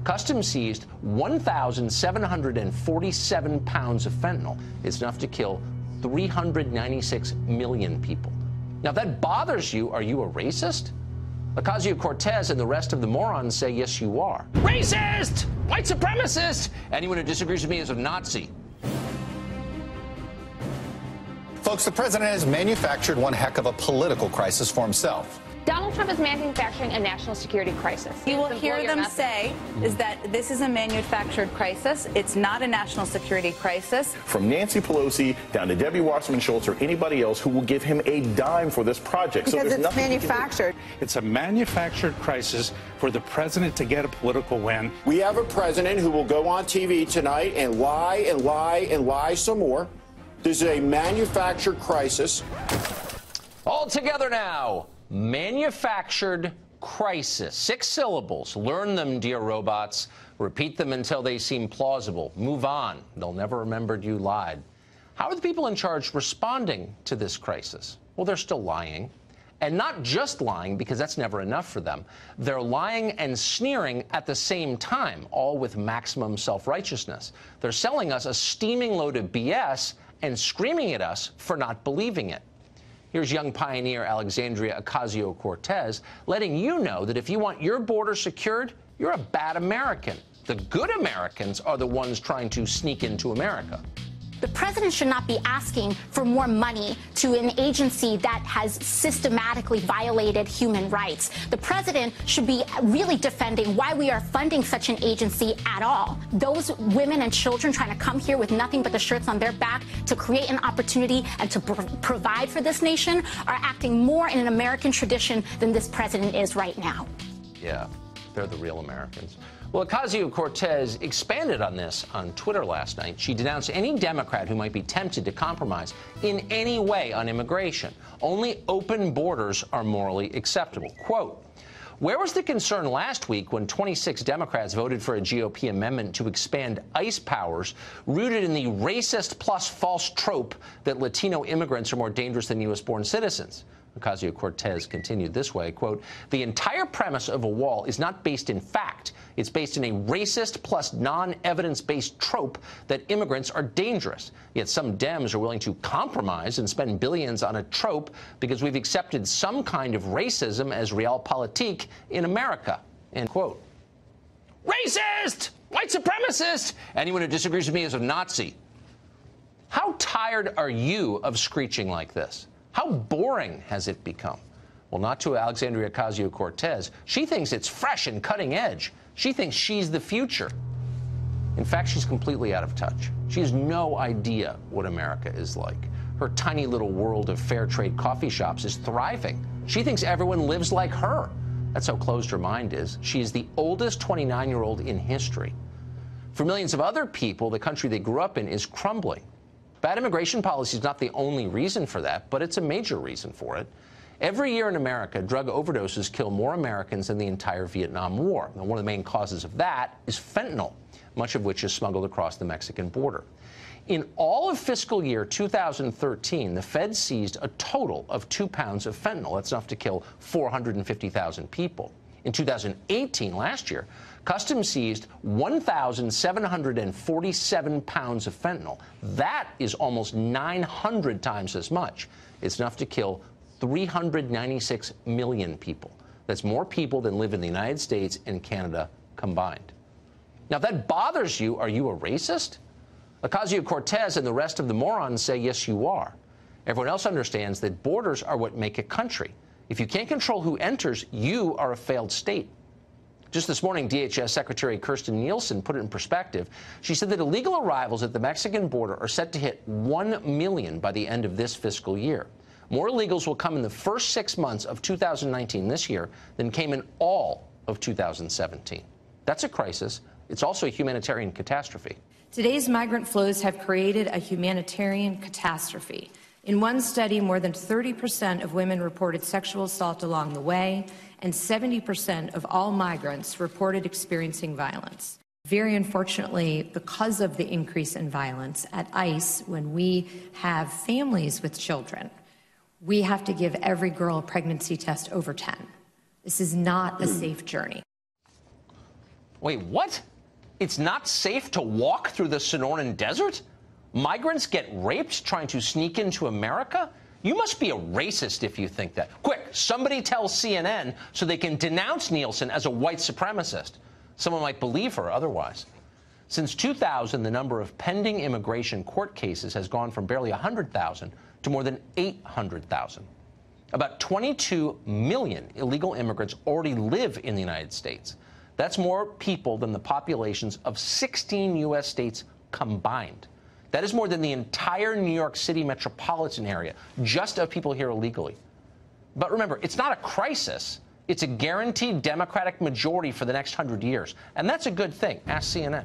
Customs seized 1,747 pounds of fentanyl. It's enough to kill 396 million people. Now, if that bothers you, are you a racist? Ocasio-Cortez and the rest of the morons say, yes, you are. Racist! White supremacist! Anyone who disagrees with me is a Nazi. Folks, the president has manufactured one heck of a political crisis for himself. Donald Trump is manufacturing a national security crisis. You will hear them say is that this is a manufactured crisis. It's not a national security crisis. From Nancy Pelosi down to Debbie Wasserman Schultz or anybody else who will give him a dime for this project. Because so there's it's manufactured. It's a manufactured crisis for the president to get a political win. We have a president who will go on TV tonight and lie and lie and lie some more. This is a manufactured crisis. All together now. Manufactured crisis. 6 syllables. Learn them, dear robots. Repeat them until they seem plausible. Move on. They'll never remember you lied. How are the people in charge responding to this crisis? Well, they're still lying. And not just lying, because that's never enough for them. They're lying and sneering at the same time, all with maximum self-righteousness. They're selling us a steaming load of BS and screaming at us for not believing it. Here's young pioneer Alexandria Ocasio-Cortez letting you know that if you want your border secured, you're a bad American. The good Americans are the ones trying to sneak into America. The president should not be asking for more money to an agency that has systematically violated human rights. The president should be really defending why we are funding such an agency at all. Those women and children trying to come here with nothing but the shirts on their back to create an opportunity and to provide for this nation are acting more in an American tradition than this president is right now. Yeah, they're the real Americans. Well, Ocasio-Cortez expanded on this on Twitter last night. She denounced any Democrat who might be tempted to compromise in any way on immigration. Only open borders are morally acceptable. Quote, where was the concern last week when 26 Democrats voted for a GOP amendment to expand ICE powers rooted in the racist plus false trope that Latino immigrants are more dangerous than U.S.-born citizens? Ocasio-Cortez continued this way, quote, the entire premise of a wall is not based in fact. It's based in a racist plus non-evidence-based trope that immigrants are dangerous. Yet some Dems are willing to compromise and spend billions on a trope because we've accepted some kind of racism as realpolitik in America, end quote. Racist! White supremacist! Anyone who disagrees with me is a Nazi. How tired are you of screeching like this? How boring has it become? Well, not to Alexandria Ocasio-Cortez. She thinks it's fresh and cutting edge. She thinks she's the future. In fact, she's completely out of touch. She has no idea what America is like. Her tiny little world of fair trade coffee shops is thriving. She thinks everyone lives like her. That's how closed her mind is. She is the oldest 29-year-old in history. For millions of other people, the country they grew up in is crumbling. Bad immigration policy is not the only reason for that, but it's a major reason for it. Every year in America, drug overdoses kill more Americans than the entire Vietnam War. Now, one of the main causes of that is fentanyl, much of which is smuggled across the Mexican border. In all of fiscal year 2013, the Fed seized a total of 2 pounds of fentanyl. That's enough to kill 450,000 people. In 2018, last year, Customs seized 1,747 pounds of fentanyl. That is almost 900 times as much. It's enough to kill 396 million people. That's more people than live in the United States and Canada combined. Now, if that bothers you, are you a racist? Ocasio-Cortez and the rest of the morons say, yes, you are. Everyone else understands that borders are what make a country. If you can't control who enters, you are a failed state. Just this morning, DHS Secretary Kirstjen Nielsen put it in perspective. She said that illegal arrivals at the Mexican border are set to hit 1 million by the end of this fiscal year. More illegals will come in the first 6 months of 2019 this year than came in all of 2017. That's a crisis. It's also a humanitarian catastrophe. Today's migrant flows have created a humanitarian catastrophe. In one study, more than 30% of women reported sexual assault along the way, and 70% of all migrants reported experiencing violence. Very unfortunately, because of the increase in violence at ICE, when we have families with children, we have to give every girl a pregnancy test over 10. This is not a safe journey. Wait, what? It's not safe to walk through the Sonoran Desert? Migrants get raped trying to sneak into America? You must be a racist if you think that. Quick, somebody tell CNN so they can denounce Nielsen as a white supremacist. Someone might believe her otherwise. Since 2000, the number of pending immigration court cases has gone from barely 100,000 to more than 800,000. About 22 million illegal immigrants already live in the United States. That's more people than the populations of 16 U.S. states combined. That is more than the entire New York City metropolitan area, just of people here illegally. But remember, it's not a crisis. It's a guaranteed Democratic majority for the next 100 years. And that's a good thing. Ask CNN.